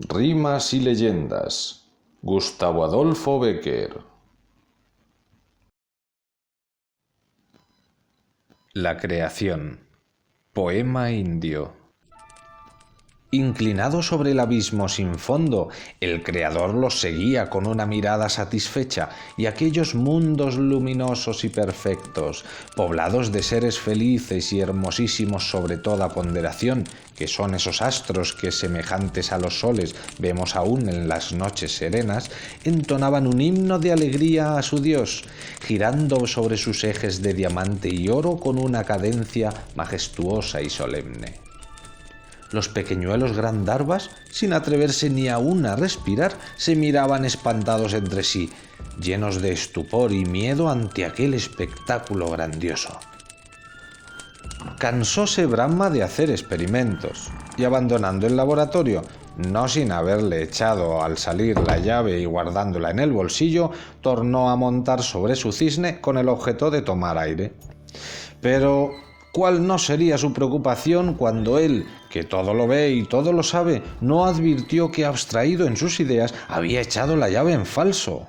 Rimas y leyendas. Gustavo Adolfo Bécquer. La creación. Poema indio. Inclinado sobre el abismo sin fondo, el Creador los seguía con una mirada satisfecha, y aquellos mundos luminosos y perfectos, poblados de seres felices y hermosísimos sobre toda ponderación, que son esos astros que, semejantes a los soles, vemos aún en las noches serenas, entonaban un himno de alegría a su Dios, girando sobre sus ejes de diamante y oro con una cadencia majestuosa y solemne. Los pequeñuelos Grandharvas, sin atreverse ni aún a respirar, se miraban espantados entre sí, llenos de estupor y miedo ante aquel espectáculo grandioso. Cansóse Brahma de hacer experimentos, y abandonando el laboratorio, no sin haberle echado al salir la llave y guardándola en el bolsillo, tornó a montar sobre su cisne con el objeto de tomar aire. Pero ¿cuál no sería su preocupación cuando él, que todo lo ve y todo lo sabe, no advirtió que, abstraído en sus ideas, había echado la llave en falso?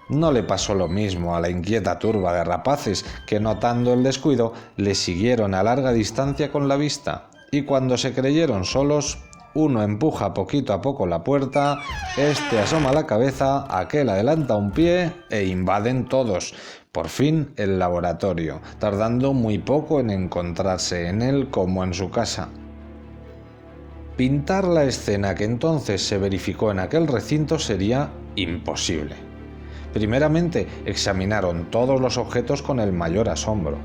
No le pasó lo mismo a la inquieta turba de rapaces que, notando el descuido, le siguieron a larga distancia con la vista, y cuando se creyeron solos, uno empuja poquito a poco la puerta, este asoma la cabeza, aquel adelanta un pie e invaden todos, por fin, el laboratorio, tardando muy poco en encontrarse en él como en su casa. Pintar la escena que entonces se verificó en aquel recinto sería imposible. Primeramente, examinaron todos los objetos con el mayor asombro.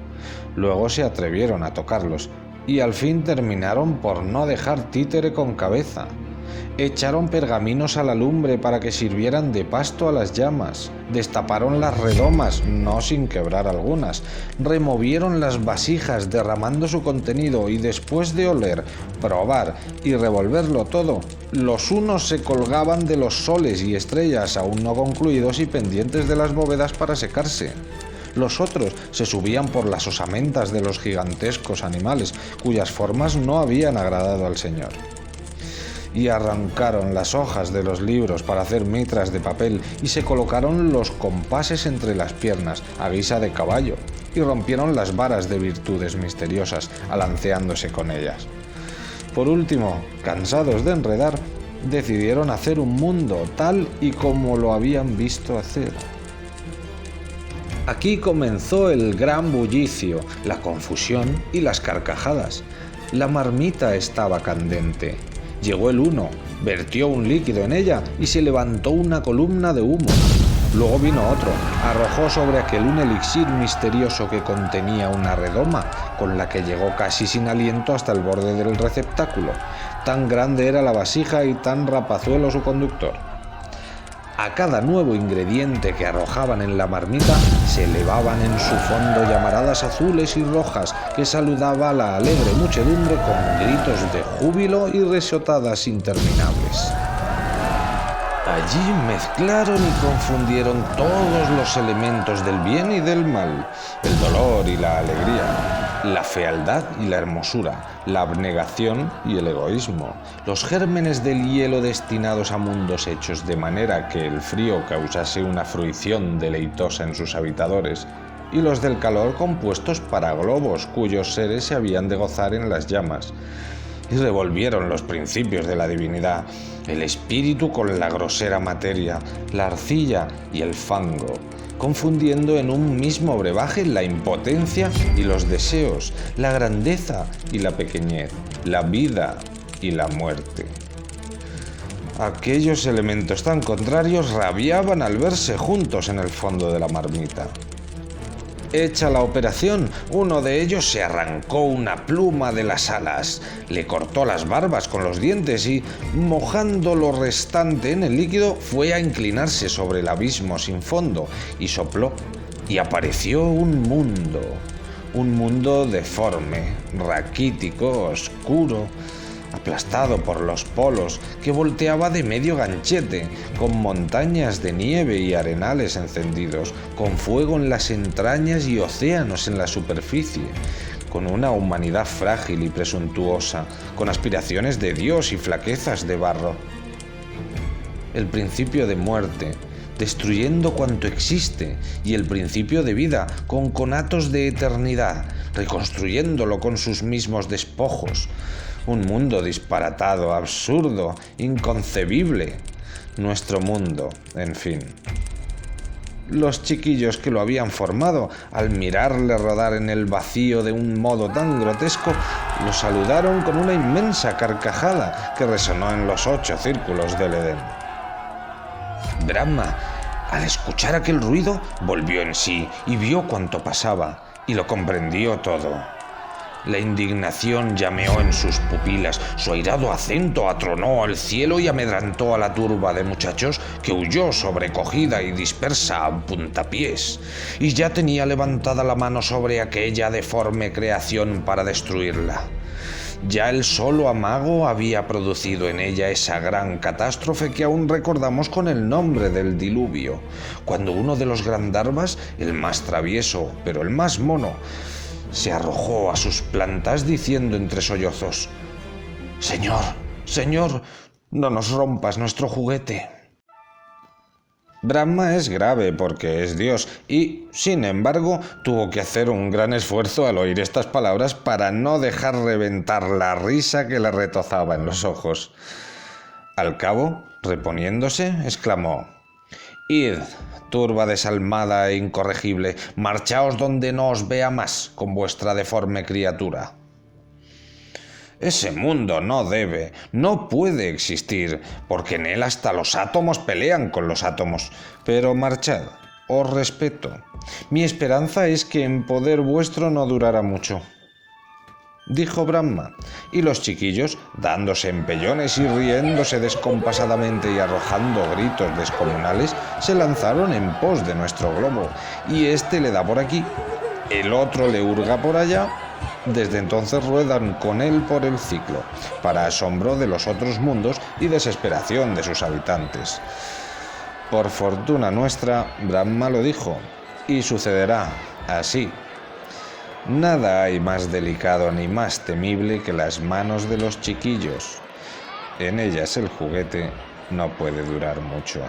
Luego se atrevieron a tocarlos y al fin terminaron por no dejar títere con cabeza. Echaron pergaminos a la lumbre para que sirvieran de pasto a las llamas, destaparon las redomas, no sin quebrar algunas, removieron las vasijas derramando su contenido y después de oler, probar y revolverlo todo, los unos se colgaban de los soles y estrellas aún no concluidos y pendientes de las bóvedas para secarse. Los otros se subían por las osamentas de los gigantescos animales, cuyas formas no habían agradado al Señor. Y arrancaron las hojas de los libros para hacer mitras de papel y se colocaron los compases entre las piernas a guisa de caballo y rompieron las varas de virtudes misteriosas alanceándose con ellas. Por último, cansados de enredar, decidieron hacer un mundo tal y como lo habían visto hacer. Aquí comenzó el gran bullicio, la confusión y las carcajadas. La marmita estaba candente. Llegó el uno, vertió un líquido en ella y se levantó una columna de humo. Luego vino otro, arrojó sobre aquel un elixir misterioso que contenía una redoma, con la que llegó casi sin aliento hasta el borde del receptáculo. Tan grande era la vasija y tan rapazuelo su conductor. A cada nuevo ingrediente que arrojaban en la marmita se elevaban en su fondo llamaradas azules y rojas que saludaba a la alegre muchedumbre con gritos de júbilo y risotadas interminables. Allí mezclaron y confundieron todos los elementos del bien y del mal, el dolor y la alegría, la fealdad y la hermosura, la abnegación y el egoísmo, los gérmenes del hielo destinados a mundos hechos de manera que el frío causase una fruición deleitosa en sus habitadores, y los del calor compuestos para globos cuyos seres se habían de gozar en las llamas. Y revolvieron los principios de la divinidad, el espíritu con la grosera materia, la arcilla y el fango, confundiendo en un mismo brebaje la impotencia y los deseos, la grandeza y la pequeñez, la vida y la muerte. Aquellos elementos tan contrarios rabiaban al verse juntos en el fondo de la marmita. Hecha la operación, uno de ellos se arrancó una pluma de las alas, le cortó las barbas con los dientes y, mojando lo restante en el líquido, fue a inclinarse sobre el abismo sin fondo y sopló, y apareció un mundo deforme, raquítico, oscuro, aplastado por los polos, que volteaba de medio ganchete, con montañas de nieve y arenales encendidos, con fuego en las entrañas y océanos en la superficie, con una humanidad frágil y presuntuosa, con aspiraciones de Dios y flaquezas de barro. El principio de muerte, destruyendo cuanto existe, y el principio de vida, con conatos de eternidad, reconstruyéndolo con sus mismos despojos. Un mundo disparatado, absurdo, inconcebible. Nuestro mundo, en fin. Los chiquillos que lo habían formado, al mirarle rodar en el vacío de un modo tan grotesco, lo saludaron con una inmensa carcajada que resonó en los 8 círculos del Edén. Brahma, al escuchar aquel ruido, volvió en sí y vio cuanto pasaba, y lo comprendió todo. La indignación llameó en sus pupilas, su airado acento atronó al cielo y amedrantó a la turba de muchachos que huyó sobrecogida y dispersa a puntapiés, y ya tenía levantada la mano sobre aquella deforme creación para destruirla. Ya el solo amago había producido en ella esa gran catástrofe que aún recordamos con el nombre del diluvio, cuando uno de los Gandharvas, el más travieso, pero el más mono, se arrojó a sus plantas diciendo entre sollozos: «Señor, señor, no nos rompas nuestro juguete». Brahma es grave porque es Dios y, sin embargo, tuvo que hacer un gran esfuerzo al oír estas palabras para no dejar reventar la risa que le retozaba en los ojos. Al cabo, reponiéndose, exclamó: «Id, turba desalmada e incorregible, marchaos donde no os vea más con vuestra deforme criatura. Ese mundo no debe, no puede existir, porque en él hasta los átomos pelean con los átomos. Pero marchad, os respeto. Mi esperanza es que en poder vuestro no durará mucho», dijo Brahma, y los chiquillos, dándose empellones y riéndose descompasadamente y arrojando gritos descomunales, se lanzaron en pos de nuestro globo, y este le da por aquí, el otro le hurga por allá. Desde entonces ruedan con él por el ciclo, para asombro de los otros mundos y desesperación de sus habitantes. Por fortuna nuestra, Brahma lo dijo, y sucederá así. Nada hay más delicado ni más temible que las manos de los chiquillos. En ellas el juguete no puede durar mucho.